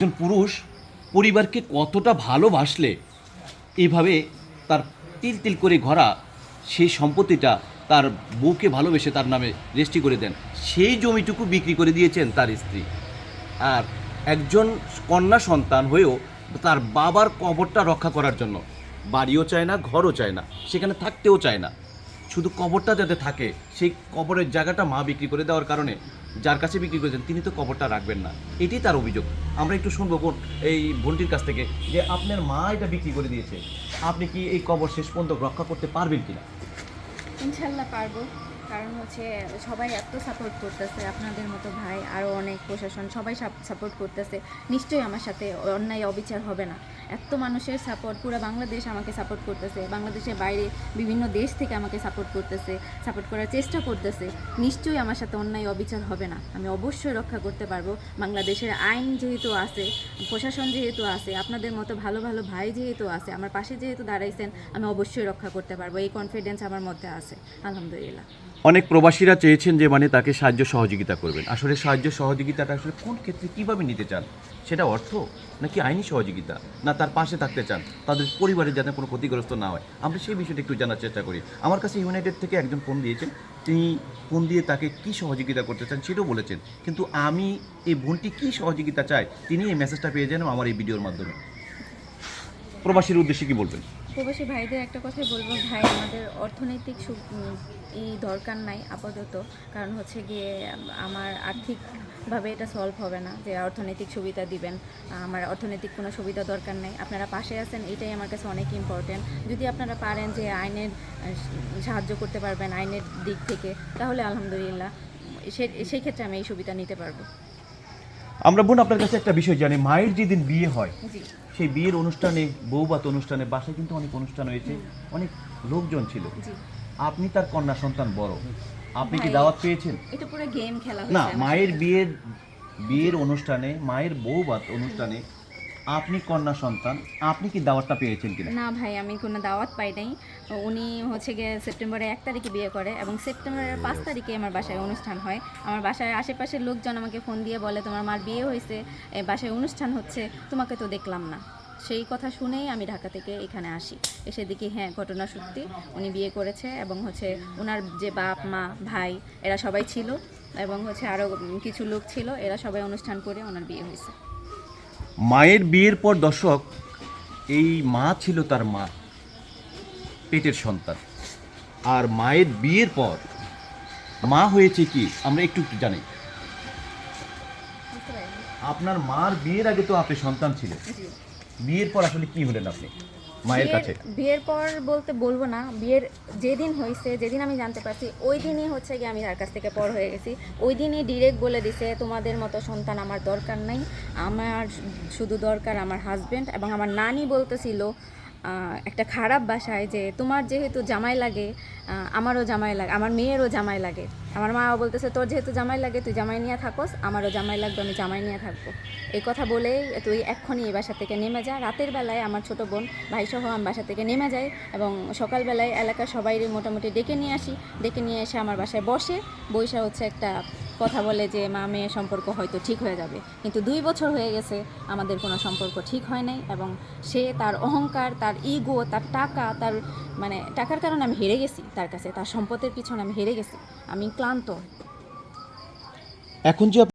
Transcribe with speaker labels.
Speaker 1: একজন পুরুষ পরিবারকে কতটা ভালোবাসলে এইভাবে তার তিল তিল করে ভরা সেই সম্পত্তিটা তার বউকে ভালোবেসে তার নামে রেজিস্ট্রি করে দেন, সেই জমিটুকু বিক্রি করে দিয়েছেন তার স্ত্রী। আর একজন কন্যা সন্তান হয়েও তার বাবার কবরটা রক্ষা করার জন্য বাড়িও চায় না, ঘরও চায় না, সেখানে থাকতেও চায় না, শুধু কবরটা যাতে থাকে সেই কবরের জায়গাটা মা বিক্রি করে দেওয়ার কারণে যার কাছে বিক্রি করেছেন তিনি তো কবরটা রাখবেন না, এটি তার অভিযোগ। আমরা একটু শুনবো এই বোনটির কাছ থেকে যে আপনার মা এটা বিক্রি করে দিয়েছে, আপনি কি এই কবর শেষ পর্যন্ত রক্ষা করতে পারবেন কিনা?
Speaker 2: ইনশাল্লাহ পারবো। কারণ সবাই এত সাপোর্ট করতেছে, আপনাদের মতো ভাই আরও অনেক প্রশাসন সবাই সাপোর্ট করতেছে। নিশ্চয়ই আমার সাথে অন্যায় অবিচার হবে না। এত মানুষের সাপোর্ট, পুরো বাংলাদেশ আমাকে সাপোর্ট করতেছে, বাংলাদেশের বাইরে বিভিন্ন দেশ থেকে আমাকে সাপোর্ট করতেছে, সাপোর্ট করার চেষ্টা করতেছে। নিশ্চয়ই আমার সাথে অন্যায় অবিচার হবে না, আমি অবশ্যই রক্ষা করতে পারবো। বাংলাদেশের আইন যেহেতু আছে, প্রশাসন যেহেতু আছে, আপনাদের মতো ভালো ভালো ভাই যেহেতু আছে, আমার পাশে যেহেতু দাঁড়াইছেন, আমি অবশ্যই রক্ষা করতে পারবো। এই কনফিডেন্স আমার মধ্যে আছে, আলহামদুলিল্লাহ।
Speaker 1: অনেক প্রবাসীরা চেয়েছেন যে তাকে সাহায্য সহযোগিতা করবেন। আসলে সাহায্য সহযোগিতাটা আসলে কোন ক্ষেত্রে কীভাবে নিতে চান? সেটা অর্থ নাকি আইনি সহযোগিতা, না তার পাশে থাকতে চান তাদের পরিবারের যাতে কোনো ক্ষতিগ্রস্ত না হয়? আমরা সেই বিষয়টা একটু জানার চেষ্টা করি। আমার কাছে ইউনাইটেড থেকে একজন ফোন দিয়েছেন, তিনি ফোন দিয়ে তাকে কী সহযোগিতা করতে চান সেটাও বলেছেন, কিন্তু আমি এই বোনটি কী সহযোগিতা চাই তিনি এই মেসেজটা পেয়ে যান আমার এই ভিডিওর মাধ্যমে। প্রবাসীর উদ্দেশ্যে কী বলবেন?
Speaker 2: প্রবাসী ভাইদের একটা কথাই বলবো, ভাই আমাদের অর্থনৈতিক এই দরকার নাই আপাতত। কারণ গিয়ে আমার আর্থিকভাবে এটা সলভ হবে না যে অর্থনৈতিক সুবিধা দিবেন। আমার অর্থনৈতিক কোনো সুবিধা দরকার নেই, আপনারা পাশে আছেন, এটাই আমার কাছে অনেক ইম্পর্টেন্ট। যদি আপনারা পারেন যে আইনের সাহায্য করতে পারবেন আইনের দিক থেকে, তাহলে আলহামদুলিল্লাহ সেই ক্ষেত্রে আমি এই সুবিধা নিতে পারবো।
Speaker 1: আমরা বোন আপনার কাছে একটা বিষয় জানি, মায়ের যেদিন বিয়ে হয়
Speaker 2: জি,
Speaker 1: সেই বিয়ের অনুষ্ঠানে, বৌভাত অনুষ্ঠানে, বাসায় কিন্তু অনেক অনুষ্ঠান হয়েছে, অনেক লোকজন ছিল।
Speaker 2: জি।
Speaker 1: আপনি তার কন্যা সন্তান বড়, আপনি কি
Speaker 2: ভাই,
Speaker 1: দাওয়াত পেয়েছেন?
Speaker 2: এটা পুরো গেম খেলা
Speaker 1: না,
Speaker 2: হয়েছে।
Speaker 1: মায়ের বিয়ের অনুষ্ঠানে, মায়ের বৌভাত অনুষ্ঠানে আপনি কন্যা সন্তান, আপনি কি দাওয়াতটা পেয়েছেন কিনা?
Speaker 2: না ভাই, আমি কোনো দাওয়াত পাই নাই। উনি গিয়ে সেপ্টেম্বরের 1 তারিখে বিয়ে করে এবং সেপ্টেম্বরের 5 তারিখে আমার বাসায় অনুষ্ঠান হয়। আমার বাসায় আশেপাশের লোকজন আমাকে ফোন দিয়ে বলে, তোমার মার বিয়ে হয়েছে, বাসায় অনুষ্ঠান হচ্ছে, তোমাকে তো দেখলাম না। সেই কথা শুনেই আমি ঢাকা থেকে এখানে আসি। এসে দেখি হ্যাঁ, ঘটনা সত্যি, উনি বিয়ে করেছে এবং ওনার যে বাপ মা ভাই এরা সবাই ছিল এবং আরও কিছু লোক ছিল, এরা সবাই অনুষ্ঠান করে ওনার বিয়ে হয়েছে।
Speaker 1: মায়ের বিয়ের পর দর্শক, এই মা ছিল তার মা, পেটের সন্তান, আর মায়ের বিয়ের পর মা হয়েছে কি আমরা একটু একটু জানি।
Speaker 2: বুঝতে পারেন?
Speaker 1: আপনার মার বিয়ের আগে তো আপনি সন্তান ছিলেন,
Speaker 2: জি।
Speaker 1: বিয়ের পর আসলে কি হলেন আপনি মায়ের কাছে?
Speaker 2: বিয়ের পর বলবো না, বিয়ের যেদিন হয়েছে, যেদিন আমি জানতে পারছি, ওই দিনই গিয়ে আমি তার কাছ থেকে পর হয়ে গেছি। ওই দিনই ডিরেক্ট বলে দিছে, তোমাদের মতো সন্তান আমার দরকার নাই, আমার শুধু দরকার আমার হাজব্যান্ড। এবং আমার নানি বলতেছিল একটা খারাপ বাসায় যে তোমার যেহেতু জামাই লাগে, আমারও জামাই লাগে, আমার মেয়েরও জামাই লাগে। আমার মাও বলতেছে, তোর যেহেতু জামাই লাগে তুই জামাই নিয়ে থাকোস, আমারও জামাই লাগবে, আমি জামাই নিয়ে থাকবো। এই কথা বলেই তুই এক্ষুনি এই বাসা থেকে নেমে যা। রাতের বেলায় আমার ছোটো বোন ভাইসহ আমি বাসা থেকে নেমে যাই এবং সকালবেলায় এলাকার সবাই মোটামুটি ডেকে নিয়ে আসি। ডেকে নিয়ে এসে আমার বাসায় বসে একটা কথা বলে যে মা মেয়ে সম্পর্ক হয়তো ঠিক হয়ে যাবে। কিন্তু 2 বছর হয়ে গেছে আমাদের কোনো সম্পর্ক ঠিক হয় নাই এবং সে তার অহংকার, তার ইগো, তার টাকা, টাকার কারণে আমি হেরে গেছি তার কাছে, তার সম্পদের পিছনে আমি হেরে গেছি, আমি ক্লান্ত।
Speaker 1: এখন যে